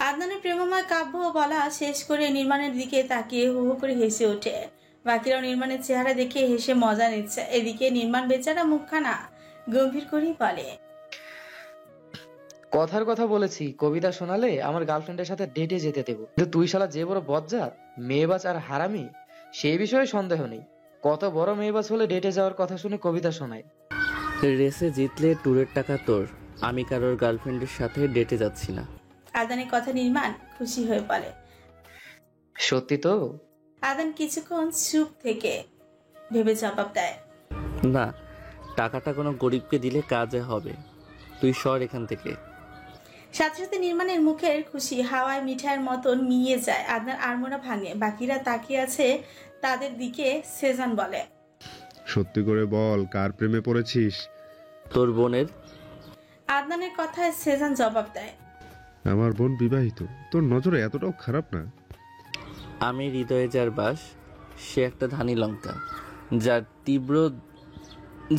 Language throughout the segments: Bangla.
আদনানের প্রেমময় কাব্য বলা শেষ করে নির্মাণের দিকে তাকিয়ে হু হু করে হেসে ওঠে। বাকিরাও নির্মাণের চেহারা দেখে হেসে মজা নিচ্ছে। এদিকে নির্মাণ বেচারা মুখখানা গম্ভীর করেই বলে, কথার কথা বলেছি, কবিতা শোনালে আমার গার্লফ্রেন্ডের সাথে ডেটে যেতে দেবো, কিন্তু তুই শালা যে বড় বজ্জাত, মেয়েবাজ আর হারামি, সেই বিষয়ে সন্দেহ নেই। কত বড় মেয়েবাজ হলে ডেটে যাওয়ার কথা শুনে কবিতা শোনায়? রেসে জিতলে ট্যুরের টাকা তোর। আমি কারোর গার্লফ্রেন্ডের সাথে ডেটে যাচ্ছি না। আদানের কথা নির্মাণ খুশি হয়ে বলে। সত্যি তো? আদান কিছুক্ষণ চুপ থেকে ভেবে জবাব দেয়, না, টাকাটা কোনো গরিবকে দিলে কাজে হবে। তুই সর এখান থেকে। সাথে সাথে নির্মাণের মুখের খুশি হাওয়ায় মিঠাইয়ের মতন মিলিয়ে যায়। আদনান আড়মোড়া ভাঙে। বাকিরা তাকিয়ে আছে তাদের দিকে। সেজান বলে, সত্যি করে বল, কার প্রেমে পড়েছিস? তোর বোনের। আদনানের কথায় সেজান জবাব দেয়, আমার বোন বিবাহিত, তোর নজরে এতটাও খারাপ না। আমি হৃদয়ে যার বাস, সে একটা ধানি লঙ্কা, যার তীব্র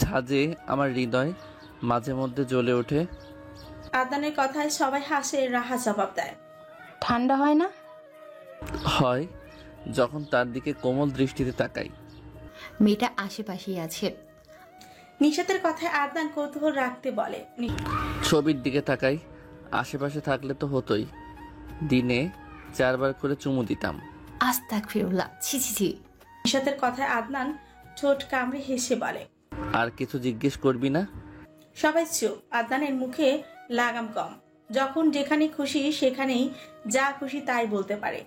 ঝাঁজে আমার হৃদয় মাঝে মধ্যে জ্বলে ওঠে। আদনানের কথায় সবাই হাসে। রাহা জবাব দেয়, ঠান্ডা হয় না? হয়, যখন তার দিকে কোমল দৃষ্টিতে তাকাই। মেয়েটা আশেপাশেই আছে। নিশাতের কথায় আদনান কৌতূহল রাখতে বলে, ছবির দিকে তাকাই, আশেপাশে থাকলে তো হতোই। দিনে 4 বার করে চুমু দিতাম। আস্তাগফিরুল্লাহ, ছি ছি ছি। নিশাতের কথায় আদনান ঠোঁট কামড়ে হেসে বলে, আর কিছু জিজ্ঞেস করবি না? সবাই চুপ। আদনানের মুখে লাগাম কম। যখন যেখানে খুশি সেখানেই যা খুশি তাই বলতে পারে,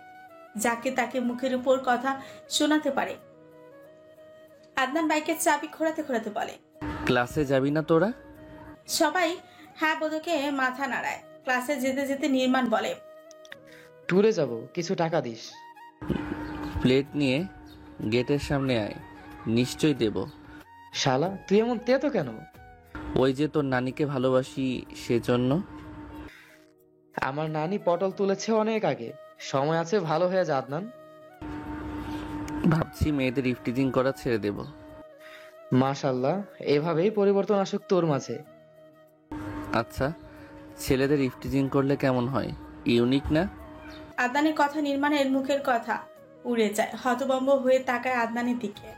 যাকে তাকে মুখের উপর কথা শোনাতে পারে। আদনান বাইকের চাবি খোলাতে খোলাতে বলে, ক্লাসে যাবি না তোরা? সবাই হ্যাঁ বোধকে মাথা নাড়ায়। ক্লাসে যেতে যেতে নির্মাণ বলে, ট্যুরে যাব, কিছু টাকা দিস। প্লেট নিয়ে গেটের সামনে আয়, নিশ্চয়ই দেব। শালা তুই এমন তেতো কেন? ওই যে তোর নানিকে ভালোবাসি সেজন্য। আমার নানি পটল তুলেছে অনেক আগে, সময় আছে, ভালো হয়ে যা আদনান। ভাবছি মেয়েদের ইফটিজিং করা ছেড়ে দেব। মাশাল্লাহ, এভাবেই পরিবর্তন আসুক তোর মাঝে। আচ্ছা, ছেলেদের ইফটিজিং করলে কেমন হয়? ইউনিক না? আদনানের কথা নির্মাণের মুখের কথা উড়ে যায়। হতভম্ব হয়ে তাকায় আদনানের দিকে।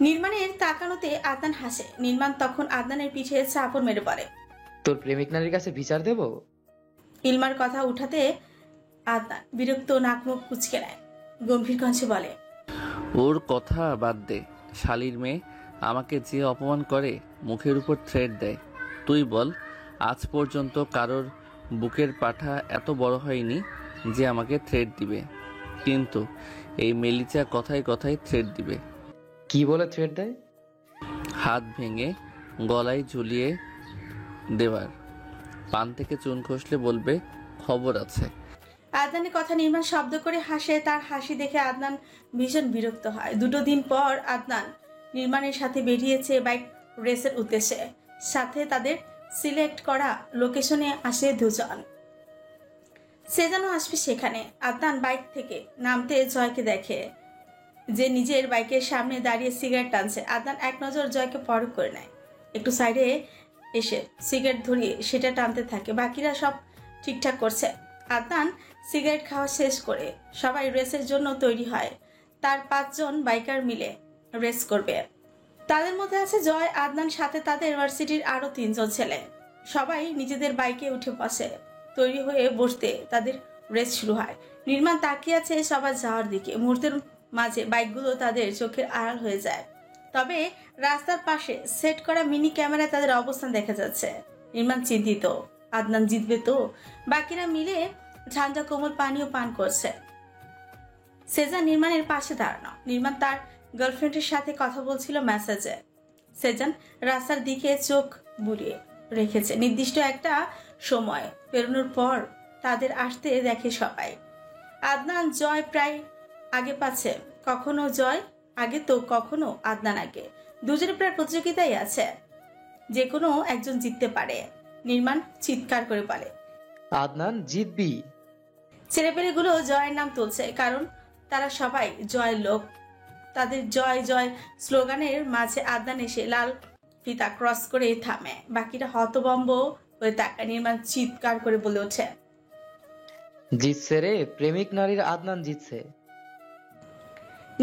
নির্মাণের তাকানোতে আদনান হাসে। নির্মাণ তখন আদনানের পিঠে চাপড় মেরে পড়ে। তোর প্রেমিক নারীর কাছে বিচার দেব? ইলমার কথা উঠাতে আদনান বিরক্ত নাক মুখ কুচকে নেয়। গম্ভীর কণ্ঠে বলে, ওর কথা বাদ দে। শালির মেয়ে আমাকে যে অপমান করে, মুখের উপর থ্রেড দেয়। তুই বল, আজ পর্যন্ত কারোর বুকের পাঠা এত বড় হয়নি যে আমাকে থ্রেড দিবে, কিন্তু এই মেলিচা কথায় কথায় থ্রেড দিবে। কি বলে থ্রেট দেয়? হাত ভেঙে গলায় ঝুলিয়ে দেওয়ার, পান থেকে চুন খসলে বলবে খবর আছে। আদনানের কথা নির্মাণ শব্দ করে হাসে। তার হাসি দেখে আদনান ভীষণ বিরক্ত হয়। 2 দিন পর আদনান নির্মাণের সাথে বেরিয়েছে বাইক রেসের উদ্দেশ্যে। সাথে তাদের সিলেক্ট করা লোকেশনে আসে 2 জন। সেজানও আসবে সেখানে। আদনান বাইক থেকে নামতে জয়কে দেখে, যে নিজের বাইকের সামনে দাঁড়িয়ে সিগারেট টানছে। আদনান এক নজর জয়কে পরখ করে নেয়। একটু সাইডে এসে সিগারেট ধরিয়ে সেটা টানতে থাকে। বাকিরা সব ঠিকঠাক করছে। আদনান সিগারেট খাওয়া শেষ করে সবাই রেসের জন্য তৈরি হয়। তার 5 জন বাইকার মিলে রেস করবে। তাদের মধ্যে আছে জয়, আদনান, সাথে তাদের ইউনিভার্সিটির আরো 3 জন ছেলে। সবাই নিজেদের বাইকে উঠে বসে। তৈরি হয়ে বসতে তাদের রেস শুরু হয়। নির্মাণ তাকিয়ে আছে সবার যাওয়ার দিকে। মুহূর্তের মাঝে বাইকগুলো তাদের চোখের আড়াল হয়ে যায়। তবে রাস্তার পাশে সেট করা মিনি ক্যামেরায় তাদের অবস্থান দেখা যাচ্ছে। নির্মাণ চিন্তিত, আদনান জিতবে তো। বাকিরা মিলে ঠান্ডা কোমল পানীয় পান করছে। সেজান নির্মাণের পাশে দাঁড়ানো। নির্মাণ তার গার্লফ্রেন্ডের সাথে কথা বলছিল মেসেজে। সেজান রাস্তার দিকে চোখ বুলিয়ে রেখেছে। নির্দিষ্ট একটা সময় পেরোনোর পর তাদের আসতে দেখে সবাই। আদনান জয় প্রায় আগে পাচ্ছে, কখনো জয় আগে তো কখনো আদনান আগে। দুজনে প্রায় প্রতিযোগিতায় আছে, যে কোনো একজন জিততে পারে। নির্মাণ চিৎকার করে বলে, আদনান জিতবি। ছেলেপেলেগুলো জয়ের নাম তুলছে, কারণ তারা সবাই জয়ের লোক। তাদের জয় জয় স্লোগানের মাঝে আদনান এসে লাল ফিতা ক্রস করে থামে। বাকিরা হতভম্ব হয়ে তাকায়। নির্মাণ চিৎকার করে বলে ওঠে, জিতছে রে, প্রেমিক নারীর আদনান জিতছে।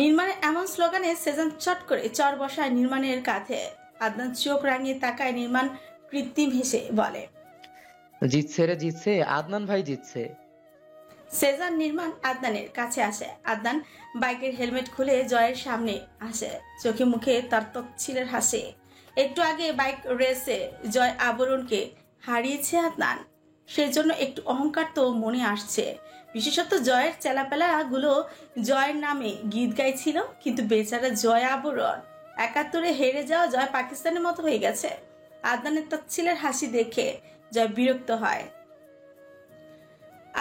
নির্মাণের এমন স্লোগানে সেজান চট করে চর বসায় নির্মাণের কাঁধে। আদনান চোখ রাঙিয়ে তাকায়, নির্মাণ কৃত্রিম হেসে বলে, জিতছে রে, জিতছে, আদনান ভাই জিতছে। সেজান নির্মাণ আদনানের কাছে আসে। আদনান বাইকের হেলমেট খুলে জয়ের সামনে আসে, চোখে মুখে তার তচ্ছিলের হাসি। একটু আগে বাইক রেসে জয় আবরণকে হারিয়েছে আদনান, সেজন্য একটু অহংকার তো মনে আসছে। বিশেষত জয়ের চেলাপেলা গুলো জয়ের নামে গীত গাইছিল, কিন্তু বেচারা জয় আবরণ ৭১ হেরে যাওয়া জয় পাকিস্তানের মতো হয়ে গেছে। আদনানের তচ্ছিলের হাসি দেখে জয় বিরক্ত হয়।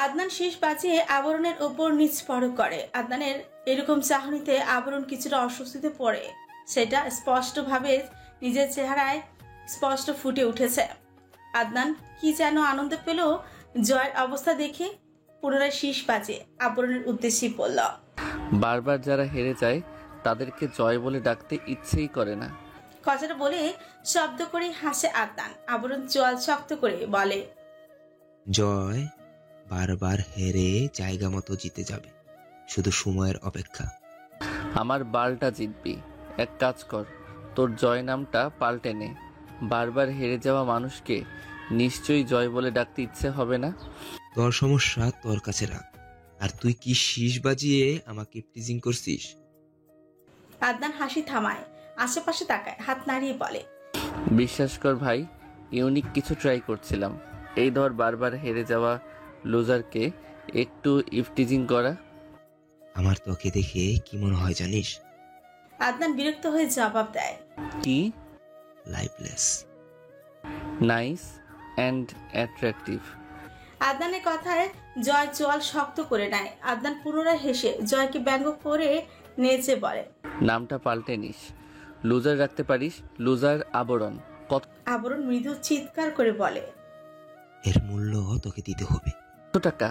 আদনান শীষ বাজিয়ে আবরণের উপর নিচ পড় করে। আদনানের এরকম চাহনিতে আবরণ কিছুটা অস্বস্তিতে পড়ে, সেটা স্পষ্টভাবে নিজের চেহারায় স্পষ্ট ফুটে উঠেছে। আদনান কি যেন আনন্দ পেল জয়ের অবস্থা দেখে, পুনরায় শীষ বাজে আবরণের উদ্দেশ্যে বলল, বারবার যারা হেরে যায় তাদেরকে জয় বলে ডাকতে ইচ্ছেই করে না। কথাটা বলে শব্দ করে হাসে আদনান। আবরণ চোয়াল শক্ত করে বলে, জয় বারবার হেরে জায়গা মতো জিতে যাবে, শুধু সময়ের অপেক্ষা। আমার বালটা জিতবি। এক কাজ কর, তোর জয় নামটা পাল্টে নে। বারবার হেরে যাওয়া মানুষকে নিশ্চয়ই জয় বলে ডাকতে ইচ্ছে হবে না। তোর সমস্যা তোর কাছে রাখ, আর তুই কি শীষ বাজিয়ে আমাকে টিজিং করছিস? আদনান হাসি থামায়, আশেপাশে তাকায়, হাত নাড়িয়ে বলে, বিশ্বাস কর ভাই, ইউনিক কিছু ট্রাই করছিলাম। এই ধর, বারবার হেরে যাওয়া লুজারকে একটু ইফটিজিং করা। আমার তোকে দেখে কি মনে হয় জানিস? আদনান বিরক্ত হয়ে জবাব দেয়, কি? লাইফলেস। Nice and attractive. আদনানের কথায় জয় চোয়াল শক্ত করে নেয়। আদনান পুনরায় হেসে জয়কে ব্যঙ্গ করে নেচে বলে, নামটা পাল্টে নিস, লুজার রাখতে পারিস। লুজার আবরণ। কত আবরণ মৃদু চিৎকার করে বলে, এর মূল্য তোকে দিতে হবে। টাকা?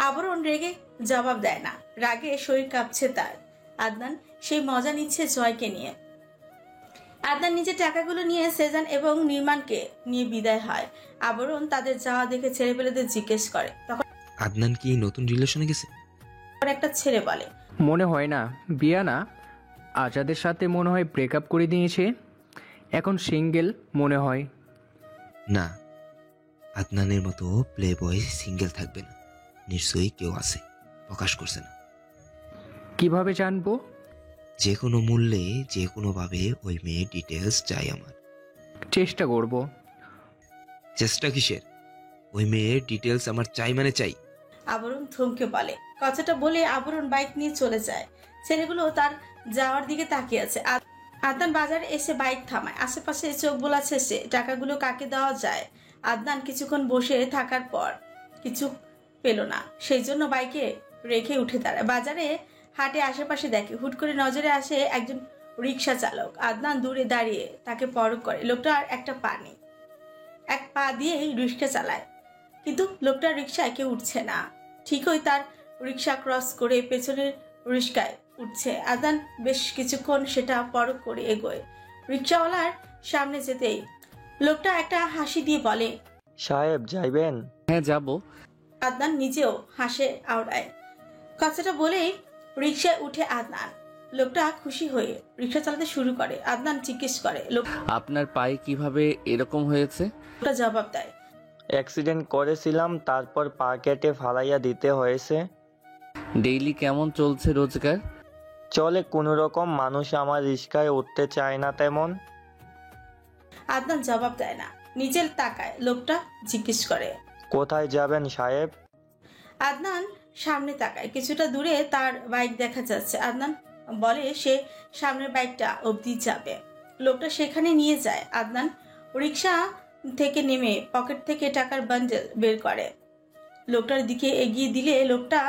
আবরণ রেগে জবাব দেয় না, রাগে শরীর কাঁপছে তার। আদনান সেই মজা নিচ্ছে জয়কে নিয়ে। আদনান নিজের টাকাগুলো নিয়ে সেজান এবং নির্মাণকে নিয়ে বিদায় হয়। আবরণ তাদের যাওয়া দেখে ছেলেপেলেদের জিজ্ঞেস করে, তখন আদনান কি নতুন রিলেশনে গেছে? একটা ছেলে বলে, মনে হয় না, বিয়ানা আজাদের সাথে মনে হয় ব্রেকআপ করে দিয়েছে, এখন সিঙ্গেল মনে হয়। না, আদনানের মতো প্লে বয় সিঙ্গেল থাকবে না, নিশ্চয়ই কেউ আছে, প্রকাশ করছে না। কিভাবে জানবো? যে কোনো মূল্যে যে কোনোভাবে ওই মেয়ের ডিটেলস চাই আমার। চেষ্টা করব। চেষ্টা কিসের? ওই মেয়ের ডিটেলস আমার চাই মানে চাই। আবরণ থমকে বলে। কথাটা বলে আবরণ বাইক নিয়ে চলে যায়। ছেলেগুলো তার যাওয়ার দিকে তাকিয়ে আছে। আদনান বাজারে এসে বাইক থামায়, আশেপাশে চোখ বোলা শেষে টাকাগুলো কাকে দেওয়া যায়। আদনান কিছুক্ষণ বসে থাকার পর কিছু পেল না, সেই জন্য বাইকে রেখে উঠে দাঁড়ায়। বাজারে হাটে আশেপাশে দেখে, হুট করে নজরে আসে একজন রিক্সা চালক। আদনান দূরে দাঁড়িয়ে তাকে পরখ করে। লোকটার একটা পা নেই, এক পা দিয়েই রিক্সা চালায়, কিন্তু লোকটার রিক্সায় কেউ উঠছে না। ঠিকই তার রিক্সা ক্রস করে পেছনের রিক্সায় উঠছে। আদনান বেশ কিছুক্ষণ সেটা পরখ করে এগোয়। রিক্সাওয়ালার সামনে যেতেই লোকটা একটা হাসি দিয়ে বলে, সাহেব যাইবেন? হ্যাঁ, যাব। আদনান নিজেও হাসে আওড়ায়। কথাটা বলেই রিক্সায় উঠে আদনান। লোকটা খুশি হয়ে রিক্সা চালাতে শুরু করে। আদনান জিজ্ঞেস করে, আপনার পায়ে কিভাবে এরকম হয়েছে? লোকটা জবাব দেয়, অ্যাক্সিডেন্ট করেছিলাম, তারপর পা কেটে ফালাইয়া দিতে হয়েছে। ডেইলি কেমন চলছে রোজগার? চলে কোনো রকম, মানুষ আমার রিস্কায় উঠতে চায় না তেমন। আদনান জবাব দেয় না, নিজের তাকায়। লোকটা জিজ্ঞেস করে, কোথায় যাবেন সাহেব? আদনান সামনে তাকায়। কিছুটা দূরে তার বাইক দেখা যাচ্ছে। আদনান বলে সে সামনের বাইকটা অবধি যাবে। লোকটা সেখানে নিয়ে যায়। আদনান রিক্সা থেকে নেমে পকেট থেকে টাকার বান্ডেল বের করে, লোকটার দিকে এগিয়ে দিলে লোকটা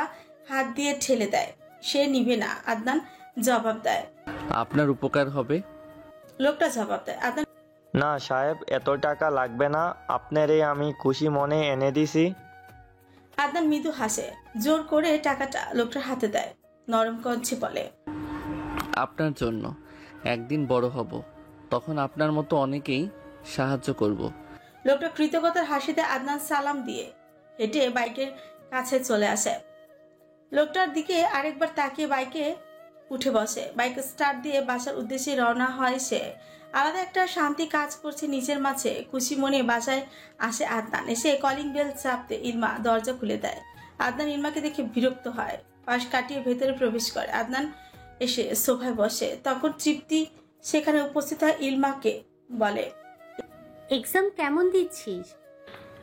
হাত দিয়ে ঠেলে দেয়। সে নিবে না। আদনান জবাব দেয়, আপনার উপকার হবে। লোকটা জবাব দেয়, আদনান না সাহেব, এত টাকা লাগবে না, আপনারে আমি খুশি মনে এনে দিছি। আদনান মৃদু হাসে, জোর করে টাকাটা লোকটার হাতে দেয়। নরম কণ্ঠে বলে, আপনার জন্য একদিন বড় হব, তখন আপনার মতো অনেকেই সাহায্য করব। লোকটা কৃতজ্ঞতার হাসিতে আদনান সালাম দিয়ে হেঁটে বাইকের কাছে চলে আসে। লোকটার দিকে আরেকবার তাকিয়ে বাইকে উঠে বসে। বাইক স্টার্ট দিয়ে বাসার উদ্দেশ্যে রওনা হয় সে। আলাদা একটা শান্তি কাজ করছে নিজের মাঝে। খুশি মনে বাসায় আসে আদনান। এসে কলিং বেল চাপতে ইলমা দরজা খুলে দেয়। আদনান ইলমাকে দেখে বিরক্ত হয়, পাশ কাটিয়ে ভেতরে প্রবেশ করে। আদনান এসে সোফায় বসে। তখন তৃপ্তি সেখানে উপস্থিত হয়। ইলমাকে বলে, এক্সাম কেমন দিচ্ছিস?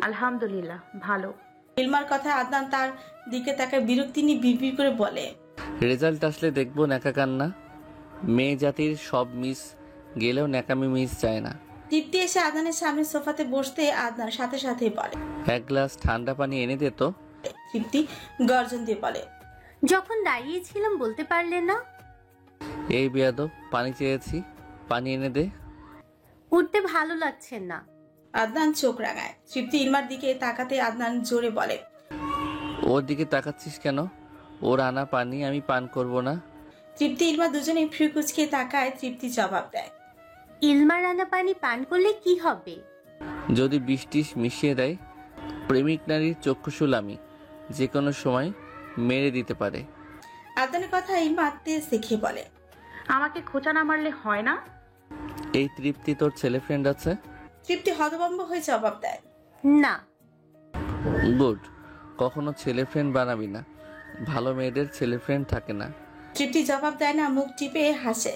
আলহামদুলিল্লাহ ভালো। ইলমার কথা আদনান তার দিকে তাকায় বিরক্তি নিয়ে বিড়বিড় করে বলে, রেজাল্ট আসলে দেখবো ন্যাকা কান্না। মেয়ে জাতির সব মিস গেলেও ন্যাকামি মিস যায় না। তৃপ্তি এসে আদনানের সামনে সোফাতে বসতে আদনান সাথে সাথেই বলে, এক গ্লাস ঠান্ডা পানি এনে দে তো। তৃপ্তি গর্জন দিয়ে বলে, যখন দাঁড়িয়েছিলাম বলতে পারলে না? এই বেয়াদব, পানি চেয়েছি, পানি এনে দে। উঠতে ভালো লাগছে না। আদনান চোখ রাঙায়। তৃপ্তি ইলমার দিকে তাকাতে আদনান জোরে বলে, ওর দিকে তাকাচ্ছিস কেন? ওর আনা পানি আমি পান করব না। তৃপ্তি ইলমা দুজনেই ফ্রি কুচকে তাকায়। তৃপ্তি জবাব দেয়, ইলমা রান্না পানি পান করলে কি হবে? যদি বৃষ্টিস মিশিয়ে দেয়, প্রেমিক নারীর চক্ষুশূল আমি যে কোনো সময় মেরে দিতে পারে। আদনানের কথা ইলমা তেজ দেখিয়ে বলে, আমাকে খোঁচা না মারলে হয় না? এই তৃপ্তি তোর ছেলে ফ্রেন্ড আছে? তৃপ্তি হতভম্ব হয়ে জবাব দেয়, না। গুড, কখনো ছেলে ফ্রেন্ড বানাবি না। ভালো মেয়েদের ছেলে ফ্রেন্ড থাকে না। তৃপ্তি জবাব দেয় না, মুখ টিপে হাসে।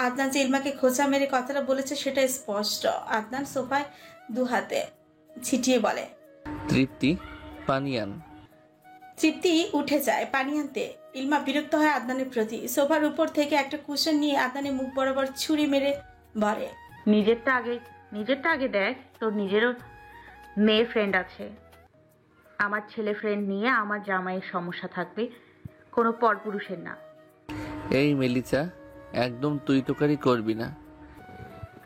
আদনান যে ইলমাকে খোঁচা মেরে কথাটা বলেছে সেটা স্পষ্ট। আদনান সোফায় দু হাতে ছিটিয়ে বলে, তৃপ্তি পানি আন। তৃপ্তি উঠে যায় পানি আনতে। ইলমা বিরক্ত হয় আদনানের প্রতি। সোফার উপর থেকে একটা কুশন নিয়ে আদনানের মুখ বরাবর ছুরি মেরে বলে, নিজেরটা আগে দেখ। তোর নিজেরও মেয়ে ফ্রেন্ড আছে। আমার ছেলে ফ্রেন্ড নিয়ে আমার জামাইয়ের সমস্যা থাকবে, কোনো পরপুরুষের না। এই মেলিচা, একদম তুই তোকারি করবি না।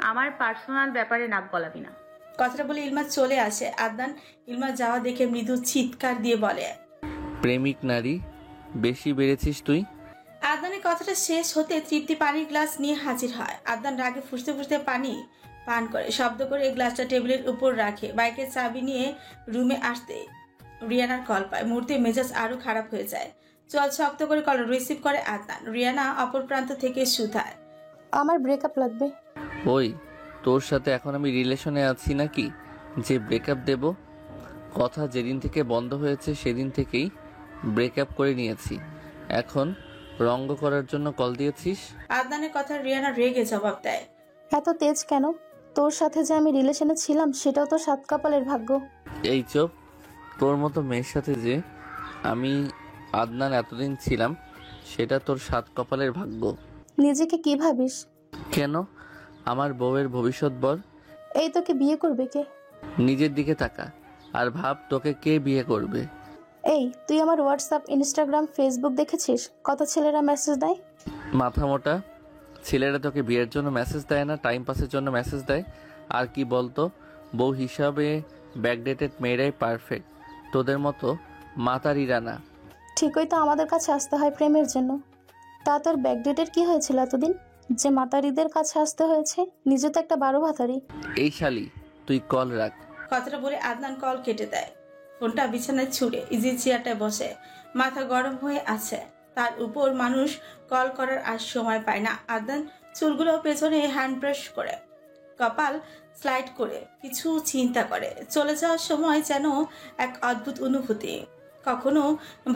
আমার পার্সোনাল ব্যাপারে নাক গলাবি না। কথাটা বলে ইলমা চলে আসে। আদনান ইলমা যাওয়া দেখে মৃদু চিৎকার দিয়ে বলে, প্রেমিক নারী, বেশি বেড়েছিস তুই। আদনানের কথাটা শেষ হতে তৃপ্তি পানির গ্লাস নিয়ে হাজির হয়। আদনান রাগে ফুসতে ফুসতে পানি পান করে শব্দ করে এই গ্লাসটা টেবিলের উপর রাখে। বাইকের চাবি নিয়ে রুমে আসতে রিয়ানার কল পায়। মুহূর্তে মেজাজ আরো খারাপ হয়ে যায়। চল শক্ত করে কল রিসিভ করে আদনান। রিয়ানা অপর প্রান্ত থেকে শুধায়, আমার ব্রেকআপ লাগবে। ওই, তোর সাথে এখন আমি রিলেশনে আছি নাকি যে ব্রেকআপ দেব? কথা যেদিন থেকে বন্ধ হয়েছে সেদিন থেকেই ব্রেকআপ করে নিয়েছি। এখন রঙ্গ করার জন্য কল দিয়েছিস? আদনানের কথা রিয়ানা রেগে জবাব দেয়, এত তেজ কেন? তোর সাথে যে আমি রিলেশনে ছিলাম সেটাও তো সাত কপালের ভাগ্য। এই চোপ, তোর মতো মেয়ের সাথে যে আমি আদনান এতদিন ছিলাম সেটা তোর সাত কপালের ভাগ্য। নিজেকে কি ভাবিস? কেন? আমার বউয়ের ভবিষ্যৎ বর। এই তোকে বিয়ে করবে কে? নিজের দিকে তাকা আর ভাব তোকে কে বিয়ে করবে। এই তুই আমার হোয়াটসঅ্যাপ, ইনস্টাগ্রাম, ফেসবুক দেখেছিস কত ছেলেরা মেসেজ দেয়? মাথা মোটা, ছেলেরা তোকে বিয়ের জন্য মেসেজ দেয় না, টাইম পাসের জন্য মেসেজ দেয়। আর কি বলতো, বউ হিসাবে ব্যাকডেটেড মেয়েরাই পারফেক্ট, তোদের মতো মাতারিরা না। ঠিকই তো আমাদের কাছে আসতে হয় প্রেমের জন্য। তা তোর ব্যাকডেটের কি হয়েছিল এতদিন যে মাতারিদের কাছে আসতে হয়েছে? নিজে তো একটা 12 ভাতারি। এই শালি, তুই কল রাখ। কথাটা বলে আদনান কল কেটে দেয়। ফোনটা বিছানায় ছুঁড়ে ইজি চেয়ারটায় বসে। মাথা গরম হয়ে আছে। তার উপর মানুষ কল করার আর সময় পায় না। আদনান চুলগুলো পেছনে হ্যান্ড ব্রাশ করে, কপাল স্লাইড করে কিছু চিন্তা করে। চলে যাওয়ার সময় যেন এক অদ্ভুত অনুভূতি। কখনো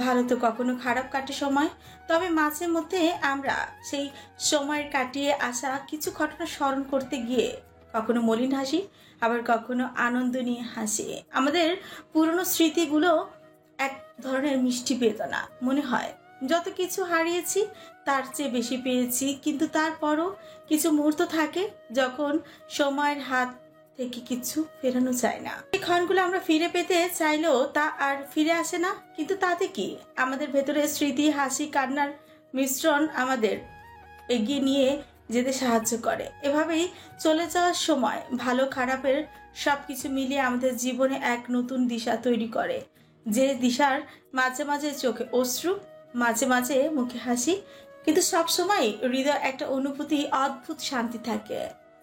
ভালো তো কখনো খারাপ কাটে সময়। তবে মাঝে মধ্যে আমরা সেই সময়ের কাটিয়ে আসা কিছু ঘটনা স্মরণ করতে গিয়ে কখনো মলিন হাসি, আবার কখনো আনন্দ নিয়ে হাসি। আমাদের পুরনো স্মৃতিগুলো এক ধরনের মিষ্টি বেদনা। মনে হয় যত কিছু হারিয়েছি তার চেয়ে বেশি পেয়েছি, কিন্তু তারপরও কিছু মুহূর্ত থাকে যখন সময়ের হাত থেকে কিছু ফেরানো যায় না। এই ক্ষণগুলো আমরা ফিরে পেতে চাইলেও তা আর ফিরে আসে না। কিন্তু তাতে কি, আমাদের ভেতরে স্মৃতি, হাসি, কান্নার মিশ্রণ আমাদের এগিয়ে নিয়ে যেতে সাহায্য করে। এভাবেই চলে যাওয়ার সময় ভালো খারাপের সবকিছু মিলিয়ে আমাদের জীবনে এক নতুন দিশা তৈরি করে। যে দিশার মাঝে মাঝে চোখে অশ্রু, মাঝে মাঝে মুখে হাসি, কিন্তু সবসময় হৃদয় একটা অনুভূতি, অদ্ভুত শান্তি থাকে।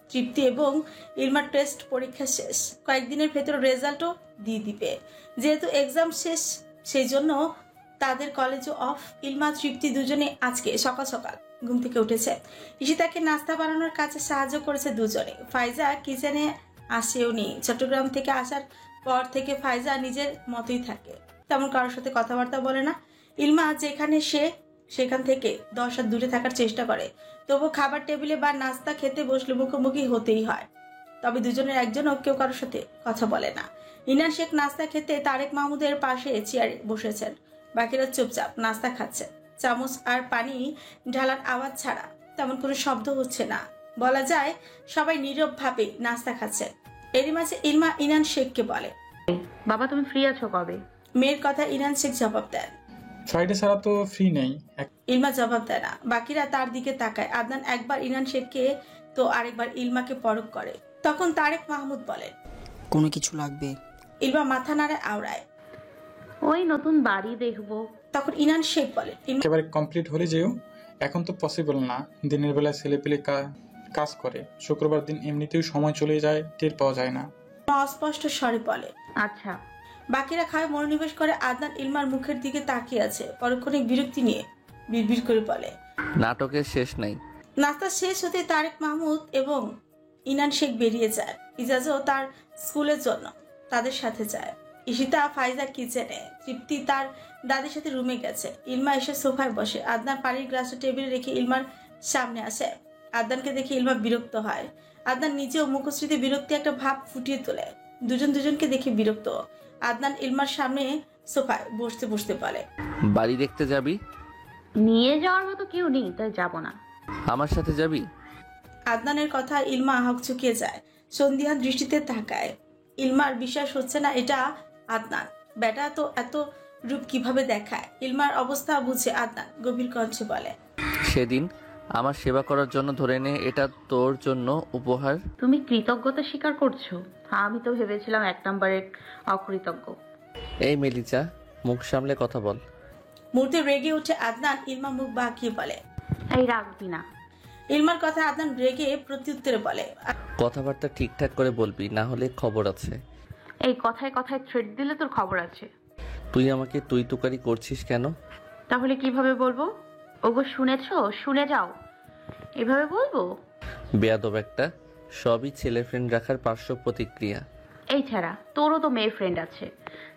তৃপ্তি এবং ইলমার টেস্ট পরীক্ষা শেষ। কয়েকদিনের ভেতর রেজাল্টও দিয়ে দিবে। যেহেতু এক্সাম শেষ, সেই জন্য তাদের কলেজও অফ। ইলমা তৃপ্তি দুজনে আজকে সকাল সকাল ঘুম থেকে উঠেছে। ঈশিতাকে নাস্তা বানানোর কাজে সাহায্য করেছে দুজনে। ফাইজা কিচেনে আসেও নি। চট্টগ্রাম থেকে আসার পর থেকে ফাইজা নিজের মতোই থাকে, তেমন কারোর সাথে কথাবার্তা বলে না। ইলমা যেখানে সেখান থেকে 10 হাত দূরে থাকার চেষ্টা করে, তবু খাবার টেবিলে বা নাস্তা খেতে বসলে মুখোমুখি হতেই হয়। তবে দুজনের একজনও কেউ কারোর সাথে কথা বলে না। ইনান শেখ নাস্তা খেতে তারেক মাহমুদের পাশে চেয়ারে বসেছেন। বাকিরা চুপচাপ নাস্তা খাচ্ছে। চামচ আর পানি ঢালার আওয়াজ ছাড়া তেমন কোনো শব্দ হচ্ছে না। বলা যায় সবাই নীরবভাবে নাস্তা খাচ্ছে। এরই মাঝে ইলমা ইনান শেখকে বলে, বাবা তুমি ফ্রি আছো কবে? মেয়ের কথা ইনান শেখ জবাব দেন, ফ্রাইডে ছাড়া তো ফ্রি নেই। ইলমা জবাব দেয় না। বাকিরা তার দিকে তাকায়। আদনান একবার ইনান শেখকে তো আরেকবার ইলমাকে পরখ করে। তখন তারেক মাহমুদ বলেন, কোনো কিছু লাগবে? ইলমা মাথা নাড়ে আওড়ায়, ওই নতুন বাড়ি দেখবো। তখন ইনান শেখ বলে, একেবারে কমপ্লিট হলে যেও। এখন তো পসিবল না, দিনের বেলায় ছেলেপেলে কাজ করে, শুক্রবার দিন এমনিতেও সময় চলে যায়, টের পাওয়া যায় না। অস্পষ্ট স্বরে বলে, আচ্ছা। বাকিরা খায় মনোনিবেশ করে। আদনান ইলমার মুখের দিকে তাকিয়ে আছে। পরক্ষণে বিরক্তি নিয়ে বিড়বিড় করে বলে, নাটকের শেষ নাই। নাস্তা শেষ হতে তারেক মাহমুদ এবং ইনান শেখ বেরিয়ে যায়। ইজাজও তার স্কুলের জন্য তাদের সাথে যায়। ঈশিতা ফাইজা কিচেনে, তৃপ্তি তার দাদির সাথে রুমে গেছে। ইলমা এসে সোফায় বসে। আদনান পানির গ্লাসটা টেবিলে রেখে ইলমার সামনে আসে। আদনানকে দেখে ইলমা বিরক্ত হয়। আদনান নিজেও মুখশ্রীতে বিরক্তি একটা ভাব ফুটিয়ে তোলে। দুজন দুজনকে দেখে বিরক্ত। আদনান ইলমার সামনে সোফায় বসতে বসতে বলে, বাড়ি দেখতে যাবি? নিয়ে যাওয়ার মতো কেউ নেই, তাই যাবো না। আমার সাথে যাবি? আদনানের কথা ইলমা হকচকিয়ে যায়। সন্ধিয়া দৃষ্টিতে তাকায়। ইলমার বিশ্বাস হচ্ছে না এটা আদনান। বেটা তো এত রূপ কিভাবে দেখায়? ইলমার অবস্থা বুঝে আদনান গভীর কণ্ঠে বলে, সেদিন আমার সেবা করার জন্য ধরে নে, এটা তোর জন্য উপহার। তুমি কৃতজ্ঞতা স্বীকার করছো? আমি তো ভেবেছিলাম 1 নম্বরের অকৃতজ্ঞ। এই মেলিচা, মুখ সামলে কথা বল। মুহূর্তে রেগে উঠে আদনান। ইলমা মুখ বাঁকিয়ে বলে, এই রাখবি না। ইলমার কথা আদনান রেগে প্রত্যুত্তরে বলে, কথাবার্তা ঠিকঠাক করে বলবি, না হলে খবর আছে। এই কথায় কথায় থ্রেট দিলে তোর খবর আছে। তুই আমাকে তুই তুকারি করছিস কেন? তাহলে কিভাবে বলবো? ওগো শুনেছো, শুনে যাও, এভাবে বলবো? বেয়াদব একটা। সবই ছেলে ফ্রেন্ড রাখার পার্শ্ব প্রতিক্রিয়া। এই ছাড়া তোরও তো মেয়ে ফ্রেন্ড আছে,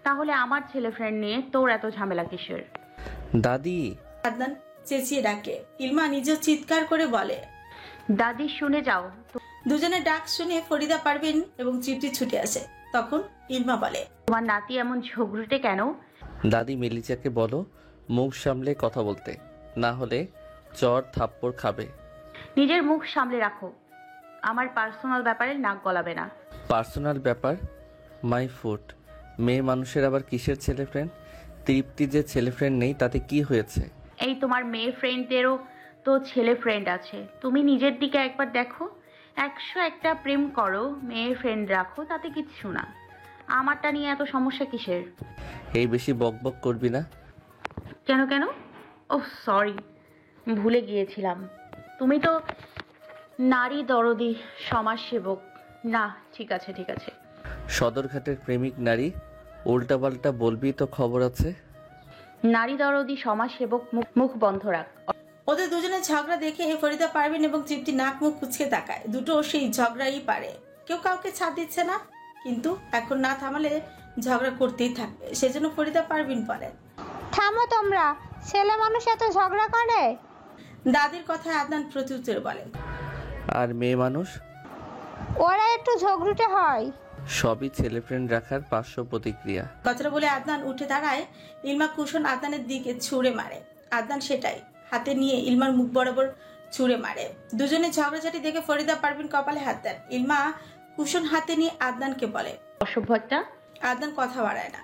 তাহলে আমার ছেলে ফ্রেন্ড নিয়ে তোর এত ঝামেলা কিসের? দাদি। আদনান চেঁচিয়ে ডাকে। ইলমা নিজেও চিৎকার করে বলে, দাদি শুনে যাও। দুজনের ডাক শুনে ফরিদা পারভিন এবং তৃপ্তি ছুটে আসে। তখন ইলমা বলে, তোমার নাতি এমন ঝগড়ুটে কেন? দাদি মেলিচাকে বলো মুখ সামলে কথা বলতে, না হলে চর থাপ্পড় খাবে। নিজের মুখ সামলে রাখো, আমার পার্সোনাল ব্যাপারে নাক গলাবে না। পার্সোনাল ব্যাপার? My foot. মেয়ে মানুষের আবার কিসের ছেলে ফ্রেন্ড? তৃপ্তি যে ছেলে ফ্রেন্ড নেই তাতে কি হয়েছে? এই তোমার মেয়ে ফ্রেন্ডদেরও তো ছেলে ফ্রেন্ড আছে। তুমি নিজের দিকে একবার দেখো। 101টা প্রেম করো, মেয়ে ফ্রেন্ড রাখো, তাতে কিচ্ছু না। আমারটা নিয়ে এত সমস্যা কিসের? এই বেশি বকবক করবি না। কেন কেন? ওহ সরি, ভুলে গিয়েছিলাম। তুমি তো নারী দরদি সমাজসেবক না। ঠিক আছে ঠিক আছে। সদরঘাটের প্রেমিক নারী, উল্টাপাল্টা বলবি তো খবর আছে। নারী দরদি সমাজসেবক, মুখ বন্ধ রাখ। ওদের দুজনের ঝগড়া দেখে ফরিদা পারভিন এবং তৃপ্তি নাক মুখ কুচকে তাকায়। দুটো সেই ঝগড়াই পারে, কেউ কাউকে ছাড় দিচ্ছে না। কিন্তু এখন না থামালে ঝগড়া করতেই থাকবে। সেজন্য ফরিদা পারভিন বলেন, থামো তোমরা, ছেলে মানুষ এত ঝগড়া করে? দাদির কথায় আদনান প্রত্যুত্তরে বলেন, আর মেয়ে মানুষ? ওরা একটু ঝগড়ুটে হয়। সবই ছেলে ফ্রেন্ড রাখার পার্শ্ব প্রতিক্রিয়া। কথাটা বলে আদনান উঠে দাঁড়ায়। ইলমা কুশন আদনানের দিকে ছুঁড়ে মারে। আদনান সেটাই হাতে নিয়ে ইলমার মুখ বরাবর ছুঁড়ে মারে। দুজনে ঝগড়াঝাটি দেখে ফরিদা পারভিন কপালে হাত দেন। ইলমা কুশন হাতে নিয়ে আদনানকে বলে, অসভ্য একটা। আদনান কথা বাড়ায় না,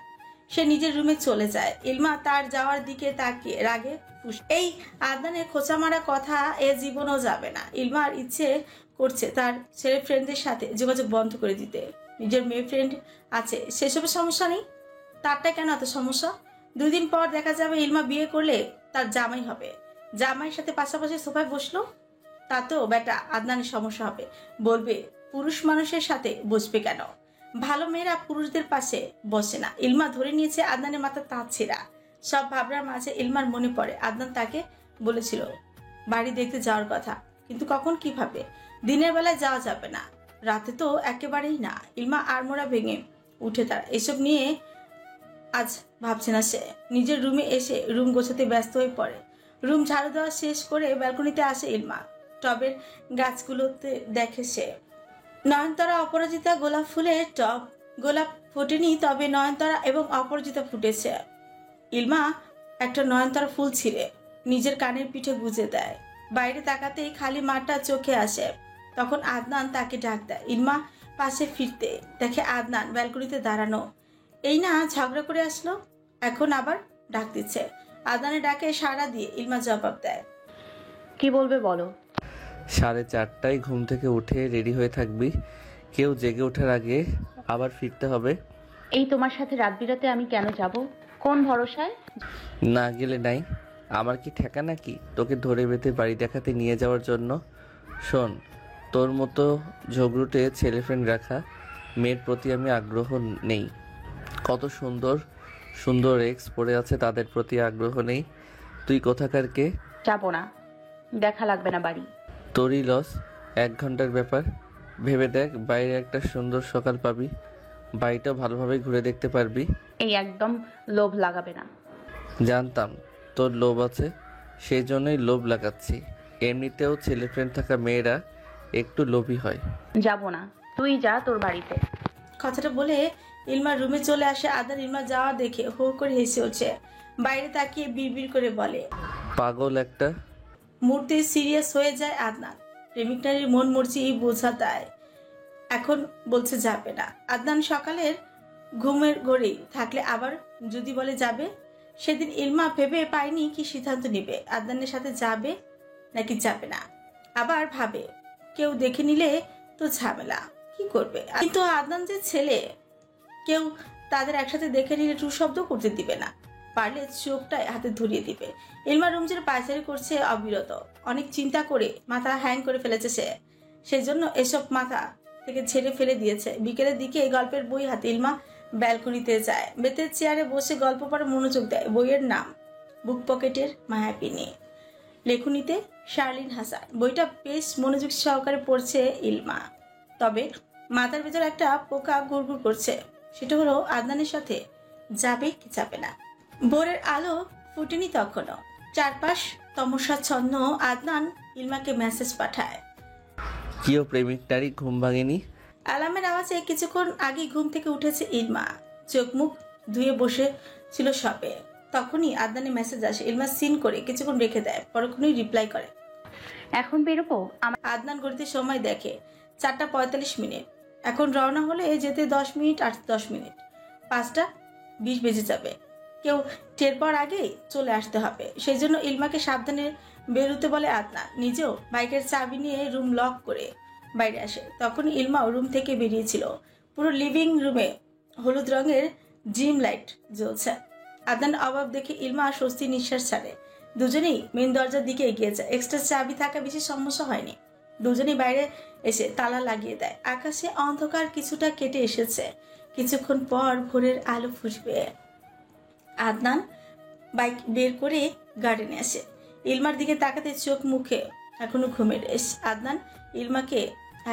সে নিজের রুমে চলে যায়। ইলমা তার যাওয়ার দিকে তাকিয়ে রাগে এই আদনানের খোঁচা মারা কথা এ জীবনও যাবে না। ইলমার ইচ্ছে করছে তার ছেলে ফ্রেন্ডদের সাথে যোগাযোগ বন্ধ করে দিতে। নিজের মেয়ে ফ্রেন্ড আছে, সেসবের সমস্যা নেই, তারটা কেন এত সমস্যা? 2 দিন পর দেখা যাবে ইলমা বিয়ে করলে তার জামাই হবে। জামাইয়ের সাথে পাশাপাশি সোফায় বসলো, তাতেও বেটা আদনানের সমস্যা হবে। বলবে পুরুষ মানুষের সাথে বসবে কেন? ভালো মেয়েরা পুরুষদের পাশে বসে না। ইলমা ধরে নিয়েছে আদনানের মাথা তাঁত ছেঁড়া। সব ভাবনার মাঝে ইলমার মনে পড়ে আদনান তাকে বলেছিল বাড়ি দেখতে যাওয়ার কথা, কিন্তু কখন কিভাবে। দিনের বেলায় যাওয়া যাবে না, রাতে তো একেবারেই না। ইলমা আড়মোড়া ভেঙে উঠে তার এসব নিয়ে আজ ভাবছে না সে। নিজের রুমে এসে রুম গোছাতে ব্যস্ত হয়ে পড়ে। রুম ঝাড়ু দেওয়া শেষ করে ব্যালকনিতে আসে ইলমা। টবের গাছগুলোতে দেখে সে নয়নতারা অপরাজিতা গোলাপ ফুলের টব। গোলাপ ফোটেনি, তবে নয়নতারা এবং অপরাজিতা ফুটেছে। ইলমা একটা নয়নতারা ফুল ছিঁড়ে নিজের কানের পিঠে গুজে দেয়। বাইরে তাকাতেই খালি মাঠটা চোখে আসে। তখন আদনান তাকে ডাক দেয়। ইলমা পাশে ফিরতে দেখে আদনান ব্যালকনিতে দাঁড়ানো। এই না ঝগড়া করে আসলো, এখন আবার ডাক দিচ্ছে। আদনানের ডাকে সাড়া দিয়ে ইলমা জবাব দেয়, কি বলবে বলো। 4:30টায় ঘুম থেকে উঠে রেডি হয়ে থাকবি, কেউ জেগে ওঠার আগে আবার ফিরতে হবে। এই তোমার সাথে রাত বিরাতে আমি কেন যাব? কোন ভরসায়? না গেলে নাই, আমার কি ঠেকা নাকি তোকে ধরে বেঁধে বাড়ি দেখাতে নিয়ে যাওয়ার জন্য? শোন, তোর মতো ঝগড়ুটে ছেলে ফ্রেন্ড রাখা মেয়ের প্রতি আমি আগ্রহ নেই। কত সুন্দর সুন্দর এক্স পড়ে আছে, তাদের প্রতি আগ্রহ নেই। তুই কোথাকার কে? যাবো না, দেখা লাগবে না বাড়ি। তোরই লস, 1 ঘন্টার ব্যাপার। ভেবে দেখ, বাইরে একটা সুন্দর সকাল পাবি, বাড়িটা ভালোভাবে ঘুরে দেখতে পারবি। এই একদম লোভ লাগাবে না। জানতাম তোর লোভ আছে, সেই জন্যই লোভ লাগাচ্ছি। এমনিতেও ছেলে ফ্রেন্ড থাকা মেয়েরা একটু লোভী হয়। যাবো না, তুই যা তোর বাড়িতে। কথাটা বলে ইলমার রুমে চলে আসে। আদনান ইলমা যাওয়া দেখে হো করে হেসে ওঠে। বাইরে তাকিয়ে বিড়বিড় করে বলে, পাগল একটা। মুহূর্তে সিরিয়াস হয়ে যায় আদনান। প্রেমিক নারীর মন মর্জি বোঝা দেয়। এখন বলছে যাবে না। আদনান সকালের ঘুমের ঘরেই থাকলে আবার যদি বলে যাবে। সেদিন ইলমা ভেবে পায়নি কি সিদ্ধান্ত নেবে, আদনানের সাথে যাবে নাকি যাবে না। আবার ভাবে কেউ দেখে নিলে তো ঝামেলা, কি করবে। কিন্তু আদনান যে ছেলে, কেউ তাদের একসাথে দেখে নিলে টু শব্দ করতে দিবে না, পারলে চোখটায় হাতে ধরিয়ে দিবে। ইলমা রুমজের পায়চারি করছে অবিরত। অনেক চিন্তা করে মাথা হ্যাং করে ফেলেছে সে, সেজন্য এসব মাথা থেকে ছেড়ে ফেলে দিয়েছে। বিকেলের দিকে গল্পের বই হাতে ইলমা ব্যালকনিতে যায়। বেতের চেয়ারে বসে গল্প পড়ে মনোযোগ দেয়। বইয়ের নাম বুক পকেটের মায়াবিনী, লেখনীতে শার্লিন হাসান। বইটা বেশ মনোযোগ সহকারে পড়ছে ইলমা। তবে মাথার ভেতর একটা পোকা ঘুরঘুর করছে, সেটা হলো আদনানের সাথে যাবে কি যাবে না। ভোরের আলো ফুটেনি তখনও। চারপাশ তমসাচ্ছন্ন। আদনান ইলমাকে মেসেজ পাঠায়, কিও প্রেমিক নারী ঘুম ভাঙেনি? অ্যালার্মের আওয়াজে কিছুক্ষণ আগে ঘুম থেকে উঠেছে ইলমা। চোখ মুখ ধুয়ে বসে ছিল শপে। তখনই আদনানের মেসেজ আসে। ইলমা সিন করে কিছুক্ষণ রেখে দেয়, পরক্ষণই রিপ্লাই করে, এখন বেরোবো। আদনান ঘড়িতে সময় দেখে 4:45। এখন রওনা হলে যেতে 10 মিনিট আর 10 মিনিট, 5:20 বেজে যাবে। কেউ টের পাওয়ার আগেই চলে আসতে হবে। সেই জন্য ইলমাকে সাবধানে বেরোতে বলে আদনান। নিজেও বাইকের চাবি নিয়ে রুম লক করে বাইরে আসে। তখন ইলমাও রুম থেকে বেরিয়েছিল। পুরো লিভিং রুমে হলুদ রঙের ড্রিম লাইট জ্বলছে। আদনান অভাব দেখে ইলমা স্বস্তি নিঃশ্বাস ছাড়ে। দুজনেই মেন দরজার দিকে এগিয়ে যায়। এক্সট্রা চাবি থাকা বেশি সমস্যা হয়নি। দুজনেই বাইরে এসে তালা লাগিয়ে দেয়। আকাশে অন্ধকার কিছুটা কেটে এসেছে। কিছুক্ষণ পর ভোরের আলো ফুটবে। আদনান বাইক বের করে গার্ডেনে আসে। ইলমার দিকে তাকাতে চোখ মুখে এখনো ঘুমের রেশ। আদনান ইলমাকে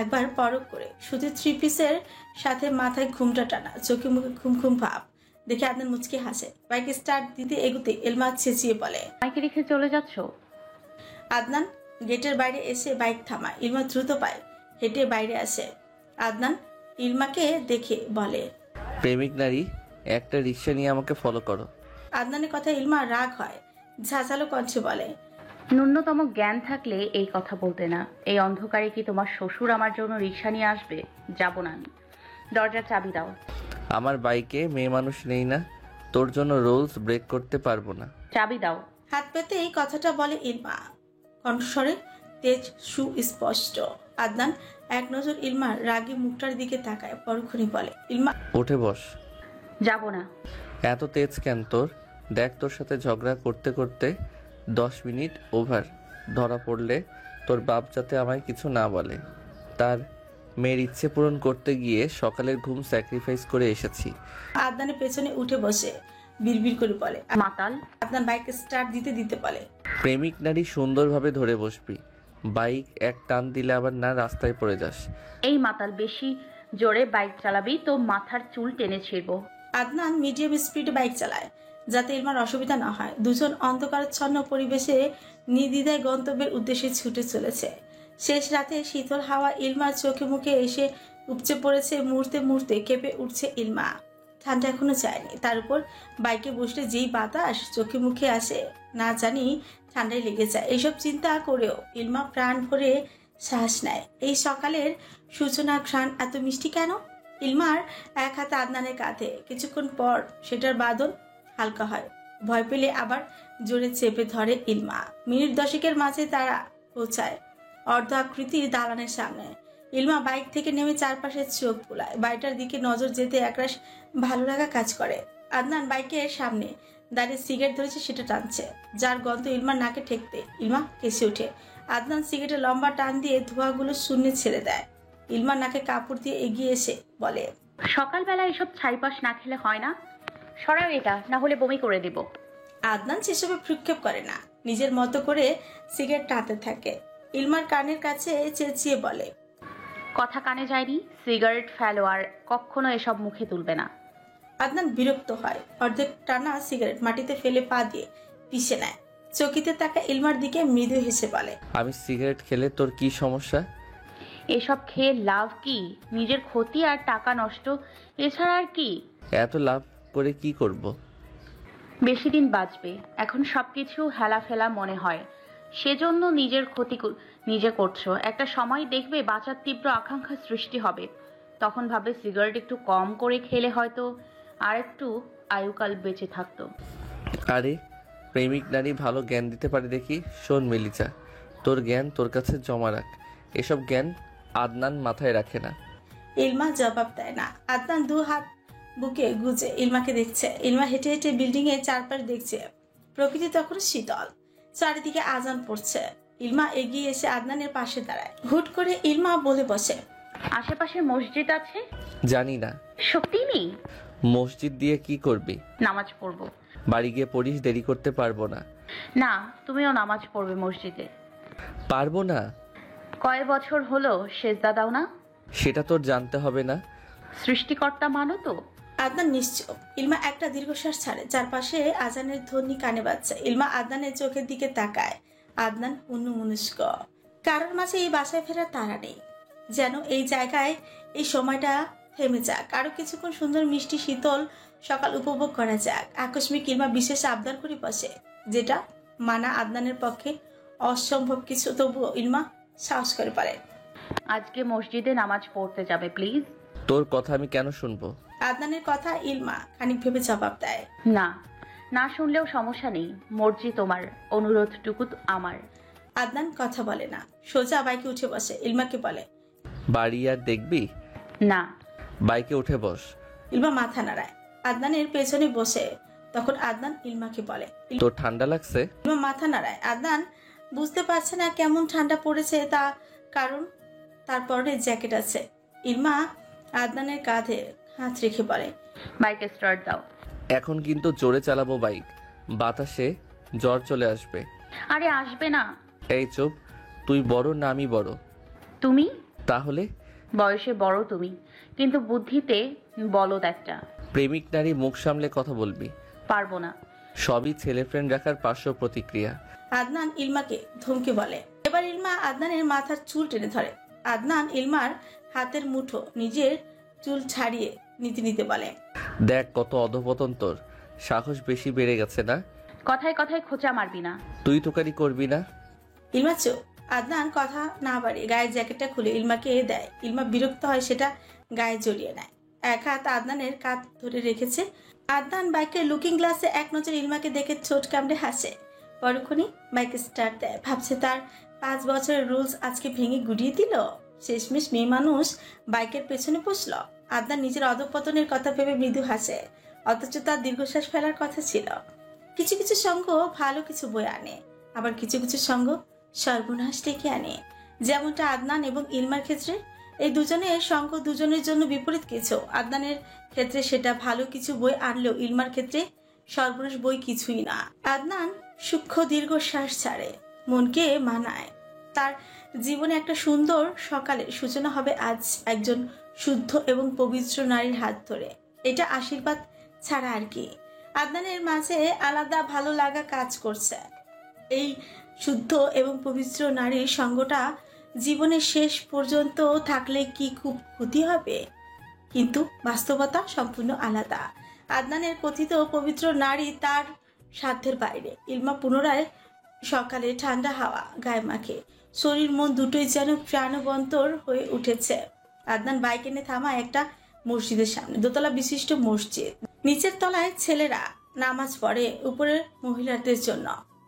একবার পরখ করে শুধু 3 পিসের সাথে মাথায় ঘুমটা টানা, চোখে মুখে ঘুম ঘুম ভাব দেখে আদনান মুচকে হাসে। বাইক স্টার্ট দিতে এগুতে ইলমা চেঁচিয়ে বলে, বাইকে রেখে চলে যাচ্ছ? আদনান গেটের বাইরে এসে বাইক থামায়। ইলমা দ্রুত পায় হেঁটে বাইরে আসে। আদনান ইলমাকে দেখে বলে, প্রেমিক নারী, একটা রিক্সা নিয়ে আমাকে ফলো করো। আদনানের কথা ইলমা রাগ হয়, ঝাঁঝালো কণ্ঠে বলে, ন্যূনতম জ্ঞান থাকলে এই কথা বলতে না। এই অন্ধকারে কি তোমার শ্বশুর আমার জন্য রিক্সা নিয়ে আসবে? যাব না আমি। দরজার চাবি দাও। আমার বাইকে মেয়ে মানুষ নেই না, তোর জন্য রুলস ব্রেক করতে পারবো না। চাবি দাও। হাত পেতে এই কথাটা বলে ইলমা, কণ্ঠস্বরে তেজ সুস্পষ্ট। আদনান এক নজর ইলমার রাগী মুখটার দিকে তাকায়, পরক্ষণই বলে, ইলমা উঠে বস। যাব না। এত তেজ কেন তোর? দেখ, তোর সাথে ঝগড়া করতে করতে 10 মিনিট ওভার। ধরা পড়লে তোর বাপ যাতে আমায় কিছু না বলে, তার মেয়ের ইচ্ছে পূরণ করতে গিয়ে সকালের ঘুম স্যাক্রিফাইস করে এসেছি। আদনানের পেছনে উঠে বসে বিড়বিড় করে বলে। মাতাল। আদনান বাইক স্টার্ট দিতে দিতে বলে, প্রেমিক নারী সুন্দরভাবে ধরে বসবি, বাইক এক টান দিলে আবার না রাস্তায় পড়ে যাস। এই মাতাল, বেশি জোরে বাইক চালাবি তো মাথার চুল টেনে ছিড়বো। আদনান মিডিয়াম স্পিডে বাইক চালায় যাতে ইলমার অসুবিধা না হয়। দুজন অন্ধকারাচ্ছন্ন পরিবেশে নির্দ্বিধায় গন্তব্যের উদ্দেশ্যে ছুটে চলেছে। শেষ রাতে শীতল হাওয়া ইলমার চোখে মুখে এসে উপচে পড়েছে। মুহূর্তে মুহূর্তে কেঁপে উঠছে ইলমা। ঠান্ডা এখনো যায়নি, তার উপর বাইকে বসলে যেই বাতাস চোখে মুখে আসে না জানি ঠান্ডায় লেগে যায়। এইসব চিন্তা করেও ইলমা প্রাণ ভরে শ্বাস নেয়। এই সকালের সূচনা ঘ্রাণ এত মিষ্টি কেন? ইলমার এক হাতে আদনানের কাঁধে, কিছুক্ষণ পর সেটার বাঁধন হালকা হয়। ভয় পেলে আবার জোরে চেপে ধরে ইলমা। মিনিট 10 মাঝে তারা পৌঁছায় অর্ধ আকৃতির দালানের সামনে। ইলমা বাইক থেকে নেমে চারপাশে চোখ বুলায়। বাড়িটার দিকে নজর যেতে একরাশ ভালো লাগা কাজ করে। আদনান বাইকের সামনে দাঁড়িয়ে সিগারেট ধরেছে, সেটা টানছে, যার গন্ধ ইলমার নাকে ঠেকতে ইলমা কেসে ওঠে। আদনান সিগারেটের লম্বা টান দিয়ে ধোঁয়াগুলো শূন্যে ছেড়ে দেয়। ইলমার নাকে কাপড় দিয়ে এগিয়ে এসে বলে, সকালবেলা এসব ছাইপাশ না খেলে হয় না? সরাও এটা, না হলে বমি করে দেব। আদনান সেসবে ভ্রুক্ষেপ করে না, নিজের মতো করে সিগারেট টানতে থাকে। ইলমার কানের কাছে চেঁচিয়ে বলে, কথা কানে যায়নি? সিগারেট ফেলো আর কখনো এসব মুখে তুলবে না। আদনান বিরক্ত হয়। অর্ধেক টানা সিগারেট মাটিতে ফেলে পা দিয়ে পিষে নেয়। চকিতে তাকা ইলমার দিকে মৃদু হেসে বলে, আমি সিগারেট খেলে তোর কি সমস্যা? এসব খেয়ে লাভ কি? নিজের ক্ষতি আর টাকা নষ্ট, এছাড়া আর কি? এত লাভ করে কি করব? বেশি দিন বাঁচবে, এখন সবকিছু হেলা ফেলা মনে হয়, সেজন্য নিজের ক্ষতি নিজে করছো। একটা সময় দেখবে বাঁচার তীব্র আকাঙ্ক্ষা সৃষ্টি হবে, তখন ভাবে সিগারেট একটু কম করে খেলে হয়তো আর একটু আয়ুকাল বেঁচে থাকতো। আরে প্রেমিক নারী ভালো জ্ঞান দিতে পারে দেখি। শোন মিলিচা, তোর জ্ঞান তোর কাছে জমা রাখ, এসব জ্ঞান আদনান মাথায় রাখে না। ইলমা জবাব দেয় না। আদনান দু হাত বুকে গুজে ইলমাকে দেখছে। ইলমা হেঁটে হেঁটে বিল্ডিং এর চারপাশ দেখছে। প্রকৃতি তখন শীতল, চারিদিকে আজান পড়ছে। ইলমা এগিয়ে এসে আদনানের পাশে দাঁড়ায়। হুট করে ইলমা বলে বসে, আশেপাশে মসজিদ আছে? জানি না। সত্যি নেই? মসজিদ দিয়ে কি করবি? নামাজ পড়বো। বাড়ি গিয়ে পড়িস, দেরি করতে পারবো না। না, তুমিও নামাজ পড়বে মসজিদে। পারবো না। কয় বছর হলো সেজদা দাও না? সেটা তোর জানতে হবে না। সৃষ্টিকর্তা মানো তো? আদনান নিশ্চুপ। ইলমা একটা দীর্ঘশ্বাস ছাড়ে। চারপাশে আজানের ধ্বনি কানে বাজছে। ইলমা আদনানের চোখের দিকে তাকায়। আদনান অন্যমনস্ক। কারোর মাঝে এই বাসায় ফেরার তাড়া নেই, যেন এই জায়গায় এই সময়টা থেমে যাক, আরো কিছুক্ষণ সুন্দর মিষ্টি শীতল সকাল উপভোগ করা যাক। আকস্মিক ইলমা বিশেষ আবদার করে বসে, যেটা মানা আদনানের পক্ষে অসম্ভব কিছু। তবুও ইলমা সাহস করে পারে, আজকে মসজিদে নামাজ পড়তে যাবে প্লিজ। তোর কথা আমি কেন শুনবো? আদনানের কথা ইলমা খানিক ভেবে জবাব দেয়, না, না শুনলেও সমস্যা নেই, মর্জি তোমার, অনুরোধটুকু আমার। আদনান কথা বলে না, সোজা বাইকে উঠে বসে। ইলমাকে বলে, বাড়ি আর দেখবি না? বাইকে উঠে বস। ইলমা মাথা নাড়ায়। আদনানের পেছনে বসে। তখন আদনান ইলমাকে বলে, তোর ঠান্ডা লাগছে? ইলমা মাথা নাড়ায়। আদনান বুঝতে পারছে না কেমন ঠান্ডা পড়েছে, তা কারণ তার পরনে জ্যাকেট আছে। ইলমা আদনানের কাঁধে হাত রেখে বলে, বাইকে স্টার্ট দাও। এখন কিন্তু জোরে চালাবো বাইক, বাতাসে জ্বর চলে আসবে। আরে আসবে না। এই চুপ, তুই বড় না আমি বড়? তুমি? তাহলে? বয়সে বড় তুমি, কিন্তু বুদ্ধিতে বলদ একটা। প্রেমিক নারী মুখ সামলে কথা বলবি। পারবো না। সবই ছেলে ফ্রেন্ড রাখার পার্শ্ব প্রতিক্রিয়া। আদনান ইলমাকে ধমকে বলে। এবার ইলমা আদনানের মাথার চুল টেনে ধরে। আদনান ইলমার হাতের মুঠো নিজের চুল ছাড়িয়ে নিতে নিতে বলে, দেখ কত অধপতন তোর, সাহস বেশি বেড়ে গেছে না? কথায় কথায় খোঁচা মারবি না। তুই তোকারি করবি না। ইলমা চুপ। আদনান কথা না বাড়িয়ে গায়ের জ্যাকেটটা খুলে ইলমাকে দেয়। ইলমা বিরক্ত হয়, সেটা গায়ে জড়িয়ে নেয়। এক হাত আদনানের কাঁধ ধরে রেখেছে। আদনান বাইকের লুকিং গ্লাসে এক নজর ইলমাকে দেখে ছোট কামড়ে হাসে। পরক্ষণই বাইকে স্টার্ট দেয়। ভাবছে তার 5 বছরের রুলস আজকে ভেঙে গুড়িয়ে দিল। শেষমেশ মেয়ে মানুষ বাইকের পেছনে বসল। আদনান নিজের অধঃপতনের কথা ভেবে মৃদু হাসে, অথচ তার দীর্ঘশ্বাস ফেলার কথা ছিল। কিছু কিছু সঙ্গ ভালো কিছু বয়ে আনে, আবার কিছু কিছু সঙ্গ সর্বনাশ ডেকে আনে, যেমনটা আদনান এবং ইলমার ক্ষেত্রে। এই দুজনের সঙ্গ দুজনের জন্য বিপরীত কিছু। আদনানের ক্ষেত্রে সেটা ভালো কিছু বই আনলেও ইলমার ক্ষেত্রে সর্বনাশ বই কিছুই না। আদনান সূক্ষ্ম দীর্ঘশ্বাস ছাড়ে, মনকে মানায় তার জীবনে একটা সুন্দর সকালের সূচনা হবে আজ একজন শুদ্ধ এবং পবিত্র নারীর হাত ধরে। এটা আশীর্বাদ ছাড়া আর কি। আদনানের মাঝে আলাদা ভালো লাগা কাজ করছে। এই শুদ্ধ এবং পবিত্র নারীর সঙ্গটা জীবনের শেষ পর্যন্ত থাকলে কি খুব ক্ষতি হবে? কিন্তু বাস্তবতা সম্পূর্ণ আলাদা। আদনানের কথিত পবিত্র নারী তার সাধ্যের বাইরে। ইলমা পুনরায় সকালে ঠান্ডা হাওয়া গায়ে মাখে, শরীর মন দুটোই যেন প্রাণবন্তর হয়ে উঠেছে। আদনান বাইক এনে থামায় একটা মসজিদের সামনে। দোতলা বিশিষ্ট মসজিদ, নিচের তলায় ছেলেরা নামাজ পড়ে, উপরে মহিলাদের জন্য।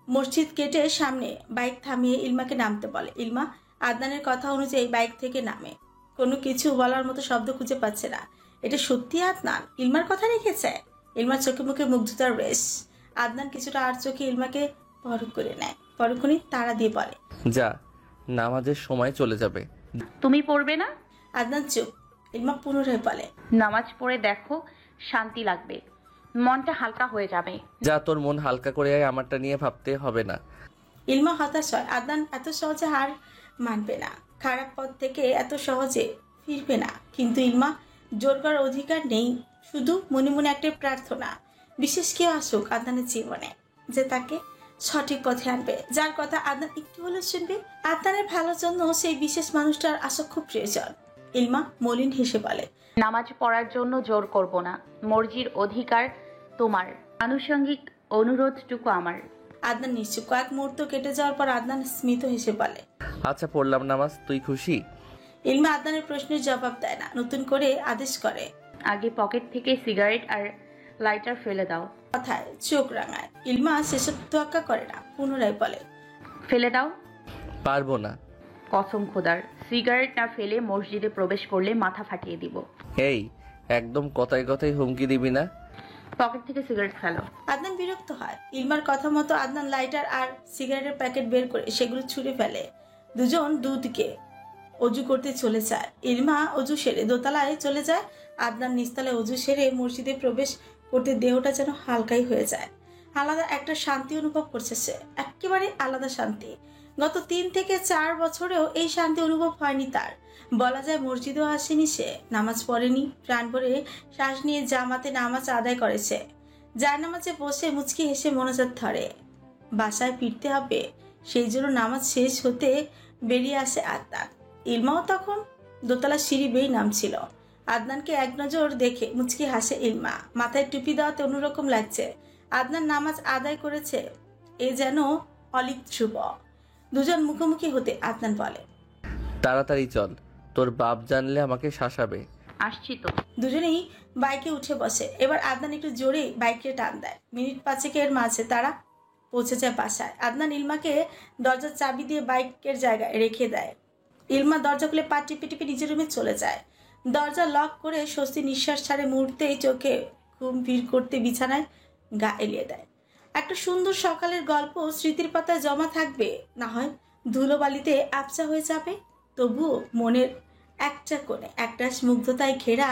মসজিদ গেটে সামনে বাইক থামিয়ে ইলমাকে নামতে বলে। ইলমা আদনানের কথা অনুযায়ী বাইক থেকে নামে। কোনো কিছু বলার মতো শব্দ খুঁজে পাচ্ছে না। এটা সত্যি আদনান ইলমার কথা রেখেছে? ইলমার চোখে মুখে মুগ্ধতার রেশ। আদনান কিছুটা আর চোখে ইলমাকে পরখ করে নেয়। পরক্ষণই তাড়া দিয়ে বলে, যা, নামাজের সময় চলে যাবে। তুমি পড়বে না? আদনান চুপ। ইলমা পুনরায় বলে, নামাজ পড়ে দেখো, শান্তি লাগবে, মনটা হালকা হয়ে যাবে। যা, তোর মন হালকা করে আয়, আমারটা নিয়ে ভাবতে হবে না। ইলমা হতাশ হয়। আদনান এত সহজে হার মানবে না, খারাপ পথ থেকে এত সহজে ফিরবে না। কিন্তু ইলমা জোর করার অধিকার নেই। শুধু মনে মনে একটা প্রার্থনা, বিশেষ কেউ আসুক আদনানের জীবনে, যে তাকে সঠিক পথে আনবে, যার কথা আদনান একটু হলেও শুনবে। আদনানের ভালোর জন্য সেই বিশেষ মানুষটার আসা খুব প্রয়োজন। ইলমা মলিন হেসে বলে, নামাজ পড়ার জন্য জোর করব না, মর্জির অধিকার তোমার, আনুষঙ্গিক অনুরোধটুকু আমার। আদনান নিশ্চুপ। কয়েক মুহূর্ত কেটে যাওয়ার পর আদনান স্মিত হেসে বলে, আচ্ছা, পড়লাম নামাজ, তুই খুশি? ইলমা আদনানের প্রশ্নের জবাব দেয় না, নতুন করে আদেশ করে, আগে পকেট থেকে সিগারেট আর লাইটার ফেলে দাও। কথায় চোখ রাঙায়। ইলমা সেসব তোয়াক্কা করে না, পুনরায় বলে, ফেলে দাও। পারবো না। কসম খোদার, সিগারেট না ফেলে মসজিদে প্রবেশ করলে মাথা ফাটিয়ে দিব। এই, একদম কথায় কথায় হুমকি দিবি না। পকেট থেকে সিগারেট ফেলো। আদনান বিরক্ত হয়। ইলমার কথা মতো আদনান লাইটার আর সিগারেটের প্যাকেট বের করে সেগুলো ছুঁড়ে ফেলে। দুজন দুদিকে অজু করতে চলে যায়। ইলমা অজু সেরে দোতলায় চলে যায়। আদনান নিচতলায় অজু সেরে মসজিদে প্রবেশ করতে দেহটা যেন হালকাই হয়ে যায়। আলাদা একটা শান্তি অনুভব করছে সে, একেবারে আলাদা শান্তি। গত 3 থেকে 4 বছরেও এই শান্তি অনুভব হয়নি তার। বলা যায় মসজিদেও আসেনি সে, নামাজ পড়েনি, প্রাণ ভরে শ্বাস নিয়ে জামাতে নামাজ আদায় করেছে। যার নামাজে বসে মুচকি হেসে মোনাজাত ধরে। বাসায় ফিরতে হবে, সেই জন্য নামাজ শেষ হতে বেরিয়ে আসে আদনান। ইলমাও তখন দোতলা সিঁড়ি বেয়ে নামছিল। আদনানকে এক নজর দেখে মুচকি হাসে ইলমা। মাথায় টুপি দেওয়াতে অন্যরকম লাগছে। আদনান নামাজ আদায় করেছে, এ যেন অলিক শুভ। দুজন মুখোমুখি হতে আদনান বলে, তাড়াতাড়ি চল, তোর বাপ জানলে আমাকে শাসাবে। আসছি তো। দুজনেই বাইকে উঠে বসে। এবার আদনান একটু জোরে বাইকে টান দেয়। মিনিট 5-এর মাঝে তারা পৌঁছে যায় বাসায়। আদনান ইলমাকে দরজার চাবি দিয়ে বাইকের জায়গায় রেখে দেয়। ইলমা দরজা খুলে পা টিপে টিপে নিজের রুমে চলে যায়। দরজা লক করে স্বস্তি নিঃশ্বাস ছাড়ে। মুহূর্তেই চোখে ঘুম ভিড় করতে বিছানায় গা এলিয়ে দেয়। একটা সুন্দর সকালের গল্প স্মৃতির পাতায় জমা থাকবে, না হয় ধুলোবালিতে আবছা হয়ে যাবে, তবুও মনের একটা কোণে একটা মুগ্ধতায় ঘেরা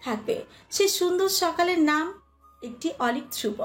থাকবে। সেই সুন্দর সকালের নাম একটি অলিক ধ্রুব।